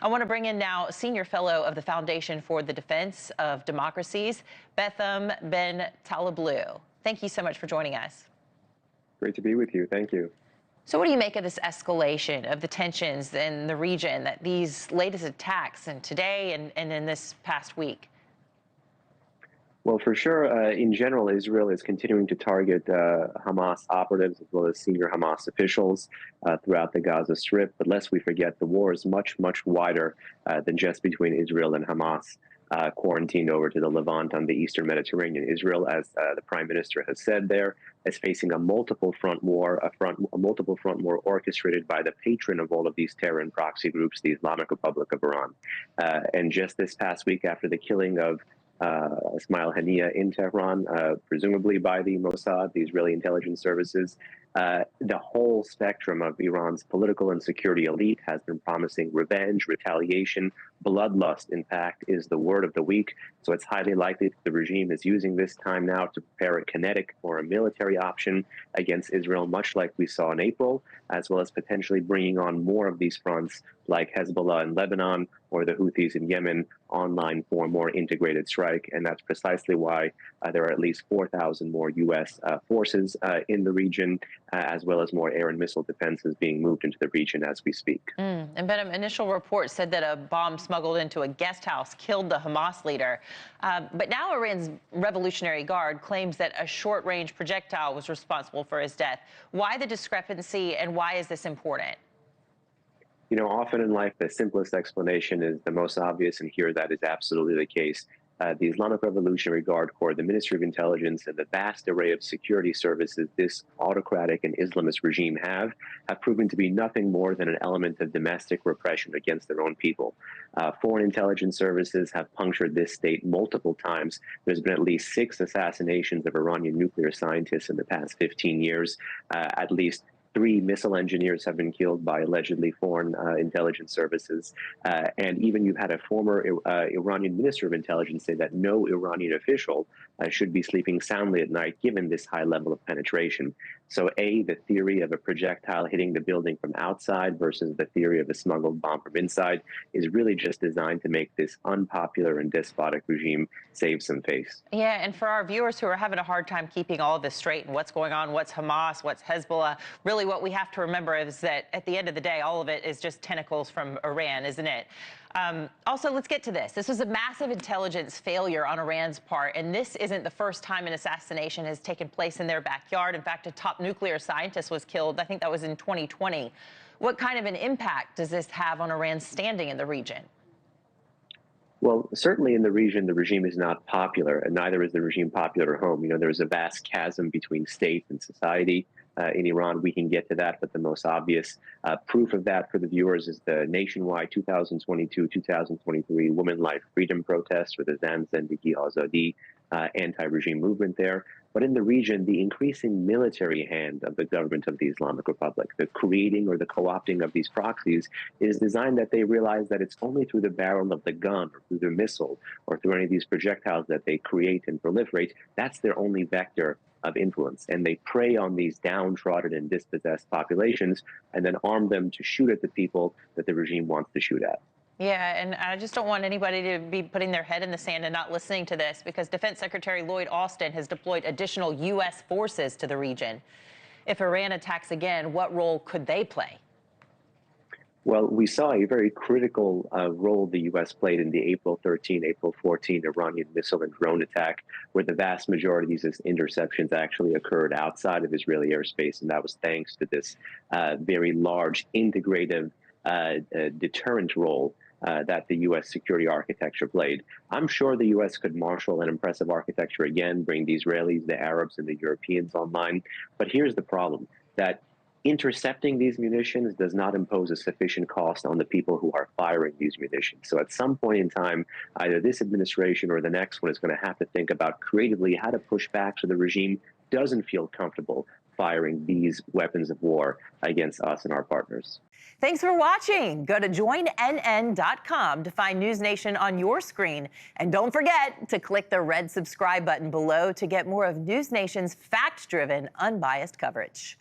I want to bring in now Senior Fellow of the Foundation for the Defense of Democracies, Benham Ben Taleblu. Thank you so much for joining us. Great to be with you. Thank you. So what do you make of this escalation of the tensions in the region, that these latest attacks and today and in this past week? Well, for sure, in general, Israel is continuing to target Hamas operatives as well as senior Hamas officials throughout the Gaza Strip. But lest we forget, the war is much, much wider than just between Israel and Hamas, quarantined over to the Levant on the Eastern Mediterranean. Israel, as the Prime Minister has said there, is facing a multiple front war orchestrated by the patron of all of these terror and proxy groups, the Islamic Republic of Iran. And just this past week, after the killing of Ismail Haniyeh in Tehran, presumably by the Mossad, the Israeli intelligence services, the whole spectrum of Iran's political and security elite has been promising revenge, retaliation, bloodlust, in fact, is the word of the week. So it's highly likely that the regime is using this time now to prepare a kinetic or a military option against Israel, much like we saw in April, as well as potentially bringing on more of these fronts like Hezbollah in Lebanon or the Houthis in Yemen online for a more integrated strike. And that's precisely why there are at least 4,000 more U.S. forces in the region, as well as more air and missile defenses being moved into the region as we speak. And Benham, initial reports said that a bomb smuggled into a guest house killed the Hamas leader. But now Iran's Revolutionary Guard claims that a short-range projectile was responsible for his death. Why the discrepancy, and why is this important? You know, often in life, the simplest explanation is the most obvious, and here that is absolutely the case. The Islamic Revolutionary Guard Corps, the Ministry of Intelligence, and the vast array of security services this autocratic and Islamist regime have proven to be nothing more than an element of domestic repression against their own people. Foreign intelligence services have punctured this state multiple times. There's been at least 6 assassinations of Iranian nuclear scientists in the past 15 years. At least 3 missile engineers have been killed by allegedly foreign intelligence services. And even you've had a former Iranian minister of intelligence say that no Iranian official should be sleeping soundly at night given this high level of penetration. So the theory of a projectile hitting the building from outside versus the theory of a smuggled bomb from inside is really just designed to make this unpopular and despotic regime save some face. Yeah, and for our viewers who are having a hard time keeping all of this straight and what's going on, what's Hamas, what's Hezbollah, really what we have to remember is that at the end of the day, all of it is just tentacles from Iran, isn't it? Also, let's get to this. This was a massive intelligence failure on Iran's part, and this isn't the first time an assassination has taken place in their backyard. In fact, a top nuclear scientist was killed. I think that was in 2020. What kind of an impact does this have on Iran's standing in the region? Well, certainly in the region, the regime is not popular, and neither is the regime popular at home. You know, there's a vast chasm between state and society. In Iran, we can get to that, but the most obvious proof of that for the viewers is the nationwide 2022-2023 Women Life Freedom protest, or the Zan Zendegi Azadi anti-regime movement there. But in the region, the increasing military hand of the government of the Islamic Republic, the creating or the co-opting of these proxies, is designed that they realize that it's only through the barrel of the gun or through the missile or through any of these projectiles that they create and proliferate. That's their only vector of influence. And they prey on these downtrodden and dispossessed populations and then arm them to shoot at the people that the regime wants to shoot at. Yeah, and I just don't want anybody to be putting their head in the sand and not listening to this, because Defense Secretary Lloyd Austin has deployed additional U.S. forces to the region. If Iran attacks again, what role could they play? Well, we saw a very critical role the U.S. played in the April 13, April 14 Iranian missile and drone attack, where the vast majority of these interceptions actually occurred outside of Israeli airspace. And that was thanks to this very large integrative deterrent role that the U.S. security architecture played. I'm sure the U.S. could marshal an impressive architecture again, bring the Israelis, the Arabs, and the Europeans online. But here's the problem, that intercepting these munitions does not impose a sufficient cost on the people who are firing these munitions. So at some point in time, either this administration or the next one is going to have to think about creatively how to push back so the regime doesn't feel comfortable firing these weapons of war against us and our partners. Thanks for watching. Go to joinnn.com to find NewsNation on your screen. And don't forget to click the red subscribe button below to get more of NewsNation's fact-driven, unbiased coverage.